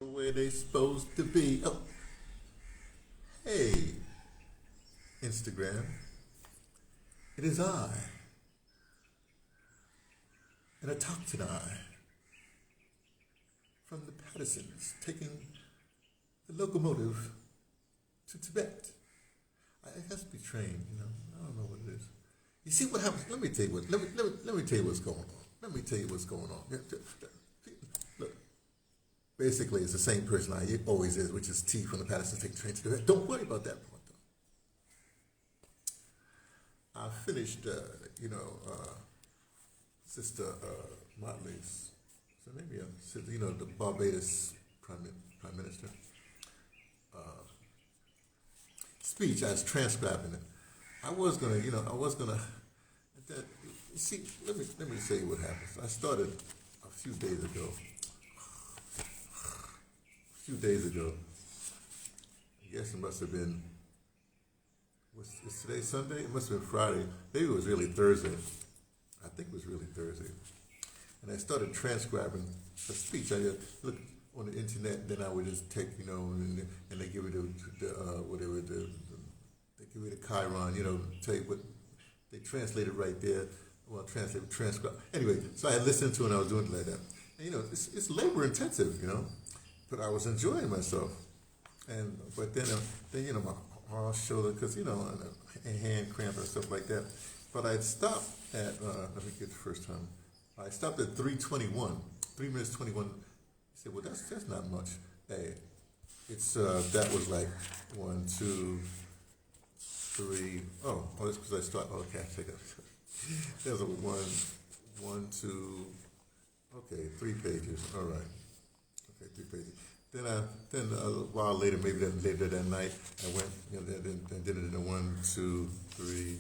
Where they supposed to be. Oh, hey, Instagram. It is I, and I talk to I from the Pattersons, taking the locomotive to Tibet. I has to be trained, I don't know what it is. You see what happens? Let me tell you what. Let me tell you what's going on. Let me tell you what's going on. Look, basically, it's the same person I always is, which is T from the Pattersons taking train to Tibet. Don't worry about that part though. I finished, Sister Motley's, so maybe the Barbados Prime Minister speech. I was transcribing it. I was gonna. That, see, let me tell you what happens. I started a few days ago. I guess it must have been. Is today Sunday? It must have been Friday. Maybe it was really Thursday. I think it was really Thursday. And I started transcribing a speech. I just look on the internet, then I would just take, and they give it they give it a Chiron, tell you what, they translate it right there. Well, transcribe. Anyway, so I listened to it and I was doing it like that. And, it's labor intensive, but I was enjoying myself. But then my arm, shoulder, because, and hand cramp and stuff like that. But I'd stopped at, let me get the first time. I stopped at 3:21, 3 minutes 21. I said, well, that's not much. Hey, it's, that was like 1, 2, 3. Oh, that's because I started, okay, I take it. There's a 1, 2, okay, 3 pages, all right. Okay, 3 pages. Then a while later, maybe later that night, I went, and did it in a 1, 2, 3.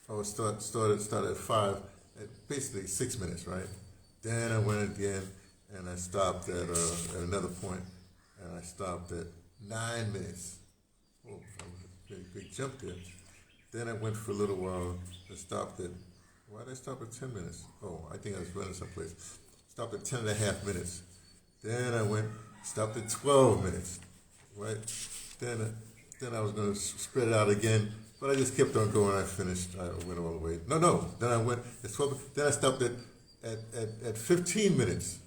I started at 5, at basically 6 minutes, right? Then I went again, and I stopped at another point, and I stopped at 9 minutes. Oh, big jump there. Then I went for a little while and stopped at, why did I stop at 10 minutes? Oh, I think I was running someplace. Stopped at 10 and a half minutes. Then I stopped at 12 minutes, right? Then I was going to spread it out again, but I just kept on going. I finished. I went all the way. No. Then I went at 12. Then I stopped at 15 minutes.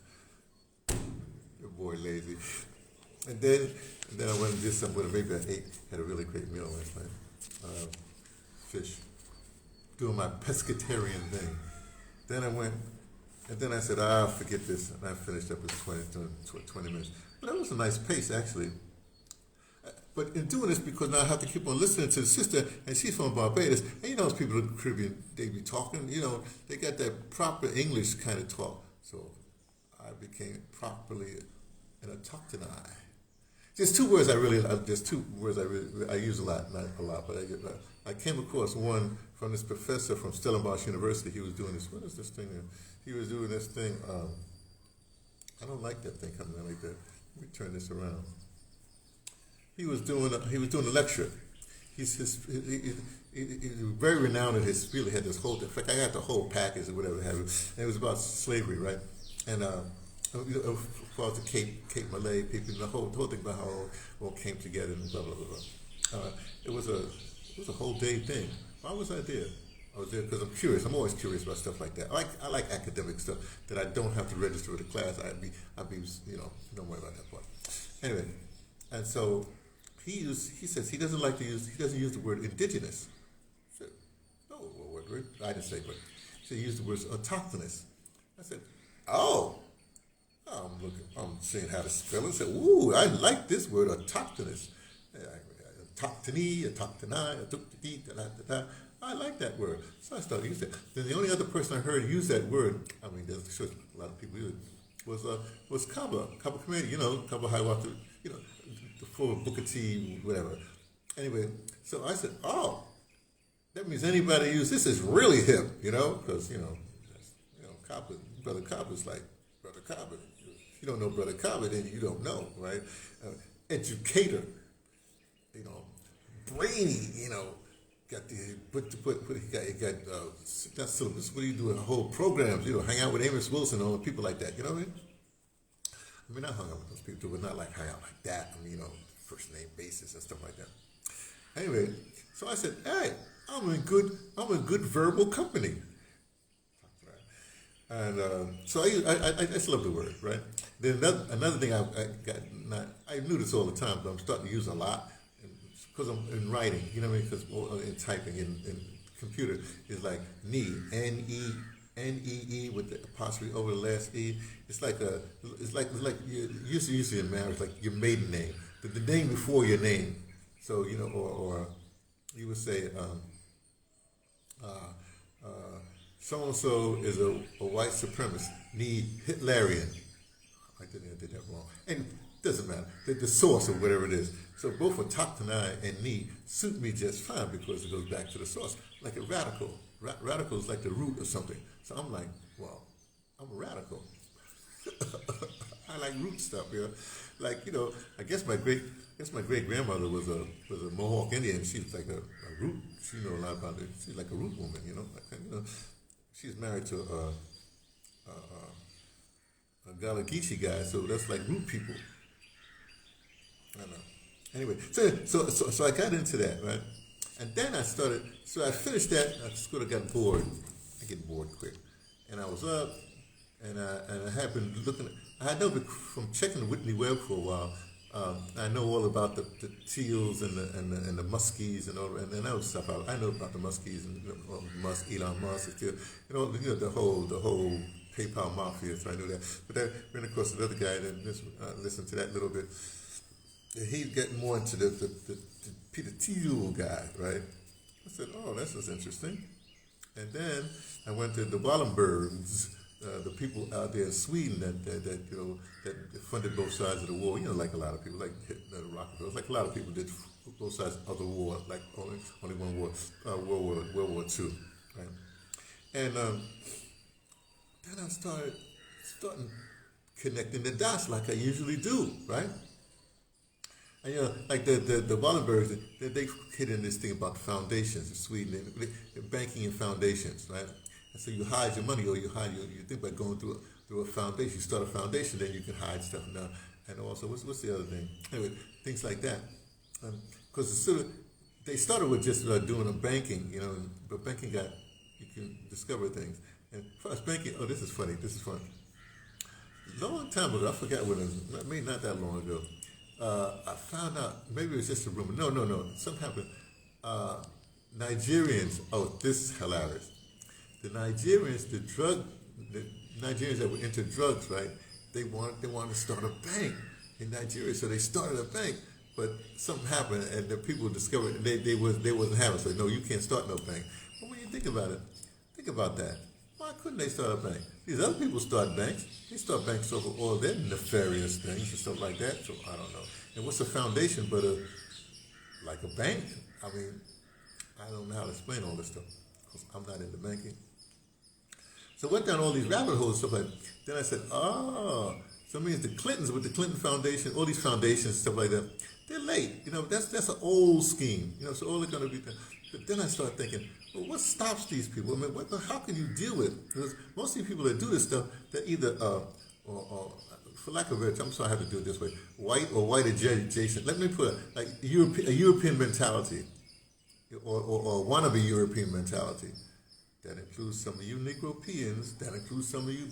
Your boy lazy. And then I went and did something with it. Maybe I had a really great meal last night. Fish. Doing my pescatarian thing. Then I went, and then I said, forget this. And I finished up at 20 minutes. But that was a nice pace, actually. But in doing this, because now I have to keep on listening to the sister, and she's from Barbados, and those people in the Caribbean, they be talking, they got that proper English kind of talk. So I became properly an autochthoni. There's two words I use a lot, not a lot, but I came across one from this professor from Stellenbosch University. He was doing this, what is this thing? He was doing this thing, I don't like that thing coming in like that. Let me turn this around. He was doing a lecture. He's very renowned in his field. He had this whole, in fact, I got the whole package or whatever have it. And it was about slavery, right? And as far as the Cape Malay people, the whole thing about how it all came together and blah blah blah blah. It was a whole day thing. Why was I there? I was there because I'm curious. I'm always curious about stuff like that. I like academic stuff that I don't have to register with the class. I'd be don't worry about that part. Anyway, and so he says he doesn't use the word indigenous. I said, no, what word? I didn't say, but he used the word autochthonous. I said, oh. I'm seeing how to spell it. I said, ooh, I like this word, autochthonous. Autochthony, I like that word. So I started using it. Then the only other person I heard use that word, there's sure a lot of people use it, was Kaba Committee, Kaba Hiawatha, the full Booker T, whatever. Anyway, so I said, oh, that means anybody use this is really hip, because, Kaba, Brother Kaba's like Brother Kaba. If you don't know Brother Kaba, then you don't know, right? Educator, brainy, got the he got not syllabus. What do you do? Whole programs, hang out with Amos Wilson and all the people like that. You know what I mean? I mean, I hung out with those people, but not like hang out like that. I mean, first name basis and stuff like that. Anyway, so I said, hey, I'm in good verbal company. And so I just love the word, right? Then another thing I got, I knew this all the time, but I'm starting to use a lot because I'm in writing, you know what I mean? Because in typing in computer is like knee, N-E-E with the apostrophe over the last E. It's like you usually in marriage, like your maiden name, the name before your name. So or you would say so and so is a white supremacist, need Hitlerian. I did that wrong. And it doesn't matter. The source of whatever it is. So both for Taktanai and Ni suit me just fine because it goes back to the source. Like a radical. Radical is like the root of something. So I'm like, well, I'm a radical. I like root stuff, Like, I guess my great grandmother was a Mohawk Indian. She's like a root. She know a lot about it. She's like a root woman, She's married to a Galagichi guy, so that's like root people. I don't know. Anyway, so I got into that, right? And then I finished that. I sort of got bored. I get bored quick. And I was up, and I had been looking. I had known from checking Whitney Webb for a while. I know all about the teals and the muskies and all and other stuff. I know about the muskies and Elon Musk, the whole PayPal mafia. So I knew that. But then of course the other guy that listened to that a little bit. He's getting more into the Peter Thiel guy, right? I said, oh, this is interesting. And then I went to the Wallenbergs. The people out there in Sweden that funded both sides of the war, like a lot of people, like the Rockefellers, like a lot of people did both sides of the war, like only one war, World War II, right? And then I started connecting the dots like I usually do, right? And like the Wallenbergs, they hit in this thing about foundations in Sweden, banking and foundations, right? And so you hide your money, or you think about going through a foundation. You start a foundation, then you can hide stuff now. And also, what's the other thing? Anyway, things like that. Because they started with just doing a banking, but banking you can discover things. And first banking, this is funny. Long time ago, I forgot when it was, maybe not that long ago, I found out, maybe it was just a rumor. No. Something happened. Nigerians, this is hilarious. The Nigerians that were into drugs, right? They wanted to start a bank in Nigeria, so they started a bank. But something happened, and the people discovered they wasn't having it. So no, you can't start no bank. But when you think about that. Why couldn't they start a bank? These other people start banks. They start banks over all their nefarious things and stuff like that. So I don't know. And what's a foundation but like a bank? I mean, I don't know how to explain all this stuff because I'm not into banking. So I went down all these rabbit holes and stuff like that. Then I said, so it means the Clintons with the Clinton Foundation, all these foundations and stuff like that, they're late. That's an old scheme. So all they're going to be. But then I started thinking, well, what stops these people? I mean, how can you deal with it? Because most of the people that do this stuff, they're either, or for lack of a better, I'm sorry I have to do it this way, white or white adjacent. Let me put it like a European mentality, or wannabe European mentality. That includes some of you Negropeans. That includes some of you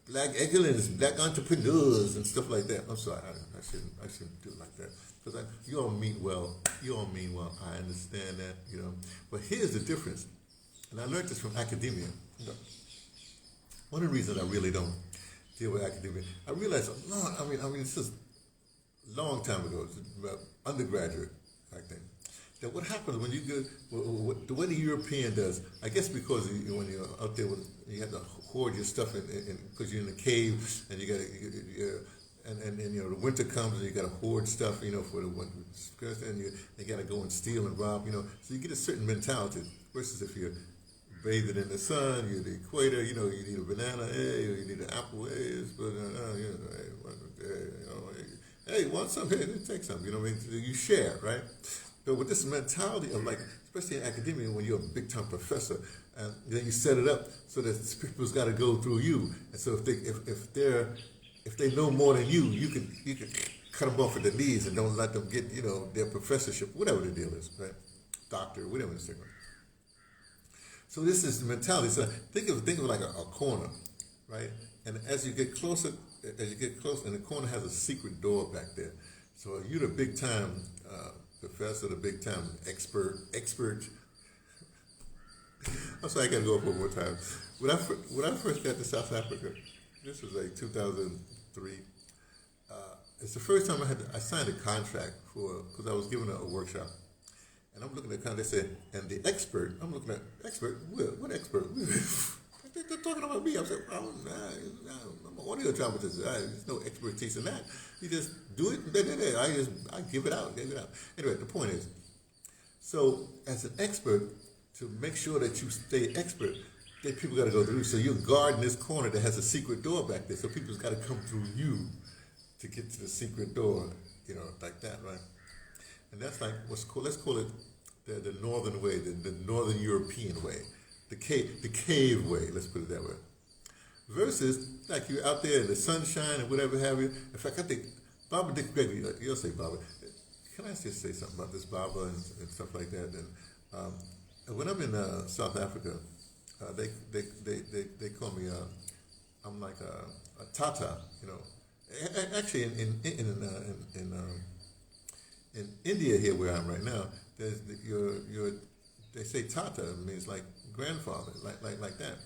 black excellence, black entrepreneurs and stuff like that. I'm sorry, I shouldn't do it like that. Because you all mean well. I understand that, But here's the difference, and I learned this from academia. One of the reasons I really don't deal with academia, I realized this is a long time ago, undergraduate, I think. That what happens when you go, the way the European does, I guess because when you're out there, you have to hoard your stuff because you're in a cave and you got to, and the winter comes and you got to hoard stuff, for the winter, and you got to go and steal and rob, so you get a certain mentality. Versus if you're bathing in the sun, you're the equator, you need a banana, hey, or you need an apple, hey, hey, want some? Hey, take some, you share, right? So with this mentality of like, especially in academia, when you're a big time professor, and then you set it up so that people's got to go through you, and so if they know more than you can cut them off at the knees and don't let them get their professorship, whatever the deal is, right? Doctor, whatever the thing. So this is the mentality. So think of it like a corner, right? And as you get closer, and the corner has a secret door back there. So you're the big time professor, the big time expert. I'm sorry, I got to go up one more time. When I first got to South Africa, this was like 2003. It's the first time I signed a contract because I was given a workshop. And I'm looking at the contract, they said, and the expert, I'm looking at, expert? What expert? They're talking about me. I said, I'm an audio dramatist. There's no expertise in that. You just do it, I give it out. Anyway, the point is, so as an expert, to make sure that you stay expert, people got to go through. So you're guarding this corner that has a secret door back there. So people's got to come through you to get to the secret door, like that, right? And that's like let's call it the northern way, the northern European way, the cave way. Let's put it that way. Versus like you're out there in the sunshine and whatever have you. In fact, I think Baba Dick Gregory. You'll say Baba. Can I just say something about this Baba and stuff like that? And when I'm in South Africa, they call me I'm like a Tata. Actually in India here where I'm right now, there's they say Tata, it means like grandfather, like that,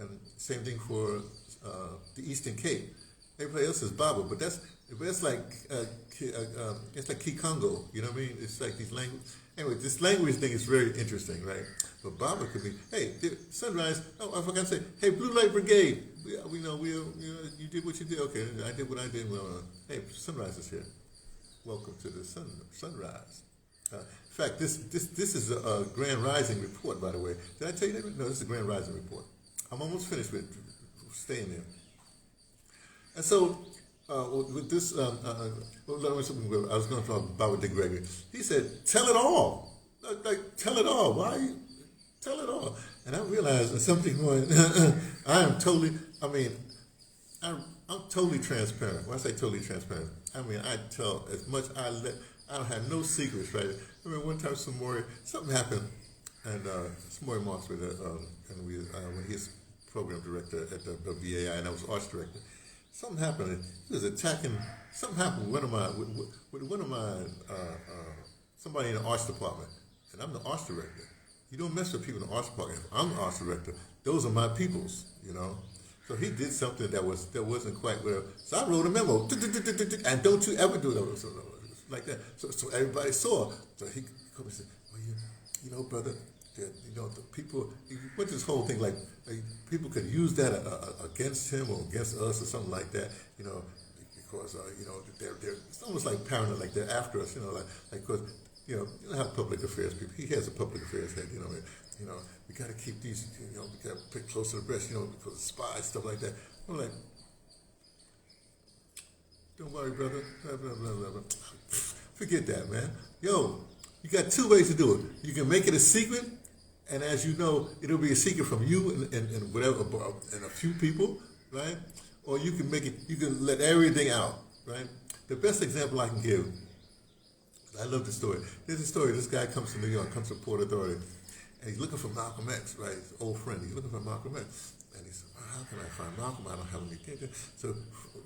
and same thing for the Eastern Cape. Everybody else is Baba, but it's like Kikongo, you know what I mean? It's like these language. Anyway, this language thing is very interesting, right? But Baba could be, hey, sunrise. Oh, I forgot to say, hey, Blue Light Brigade. You did what you did. Okay, I did what I did. Well, hey, sunrise is here. Welcome to the sunrise. In fact, this is a Grand Rising report, by the way. Did I tell you that? No, this is a Grand Rising report. I'm almost finished with staying there. And so, with this, I was going to talk about Baba Dick Gregory. He said, tell it all. Like, tell it all. Why? Tell it all. And I realized that something going, I'm totally transparent. When I say totally transparent, I mean, I tell as much, I don't have no secrets, right? I mean, one time something happened, and Samori Marks was when he's program director at the VAI, and I was arts director. Something happened, and he was attacking, something happened with one of my somebody in the arts department, and I'm the arts director. You don't mess with people in the arts department. If I'm the arts director, those are my peoples, So he did something that wasn't quite well. So I wrote a memo, and don't you ever do that, like that. So everybody saw. So he come and said, well, brother, the people. He went this whole thing like people could use that against him or against us or something like that, because they're it's almost like paranoid, like they're after us, like because you know how public affairs people. He has a public affairs head, we got to keep these, we got to put close to the breast, because of spies, stuff like that. I'm like, don't worry, brother. Blah, blah, blah, blah, blah. Forget that, man. Yo, you got two ways to do it. You can make it a secret, and as you know, it'll be a secret from you and whatever, and a few people, right? Or you can let everything out, right? The best example I can give, I love the story. There's a story, this guy comes to New York, comes to Port Authority, and he's looking for Malcolm X, right? His old friend, he's looking for Malcolm X. And he said, well, how can I find Malcolm? I don't have anything. So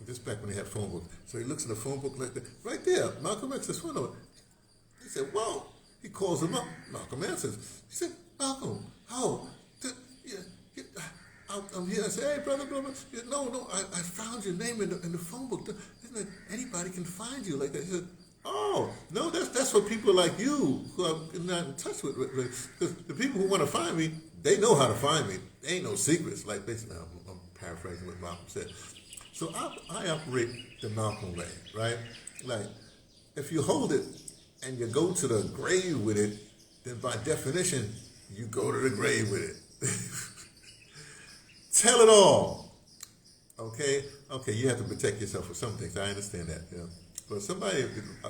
this back when they had phone books. So he looks in the phone book like that. Right there, Malcolm X is front of it. He said, whoa. He calls him up. Malcolm answers. He said, Malcolm, how? I'm here. I said, hey, brother. No, I found your name in the phone book. Isn't it anybody can find you like that? He said, oh, no, that's for people like you who I'm not in touch with. Because the people who want to find me, they know how to find me. There ain't no secrets. Like basically, I'm paraphrasing what Malcolm said. So I operate the Malcolm way, right? Like, if you hold it and you go to the grave with it, then by definition, you go to the grave with it. Tell it all. Okay, you have to protect yourself for some things. I understand that. But somebody,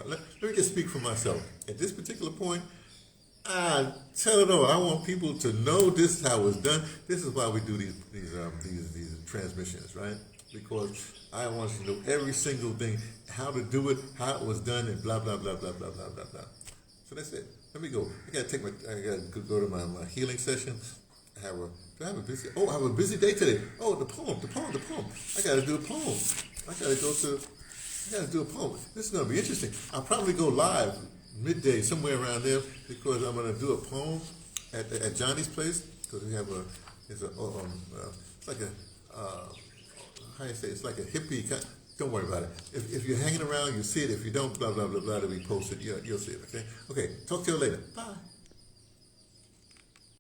let me just speak for myself. At this particular point, I tell it all. I want people to know this is how it's done. This is why we do these transmissions, right? Because I want you to know every single thing, how to do it, how it was done, and blah blah blah blah blah blah blah blah. So that's it. Let me go. I gotta go to my healing session. I have a busy day today. Oh, the poem. I gotta do a poem. I gotta do a poem. This is gonna be interesting. I'll probably go live midday somewhere around there because I'm gonna do a poem at Johnny's place because we have it's like a how you say, it's like a hippie kind. Don't worry about it. If you're hanging around, you see it. If you don't, blah blah blah blah, it'll be posted. You'll see it. Okay. Talk to you later. Bye.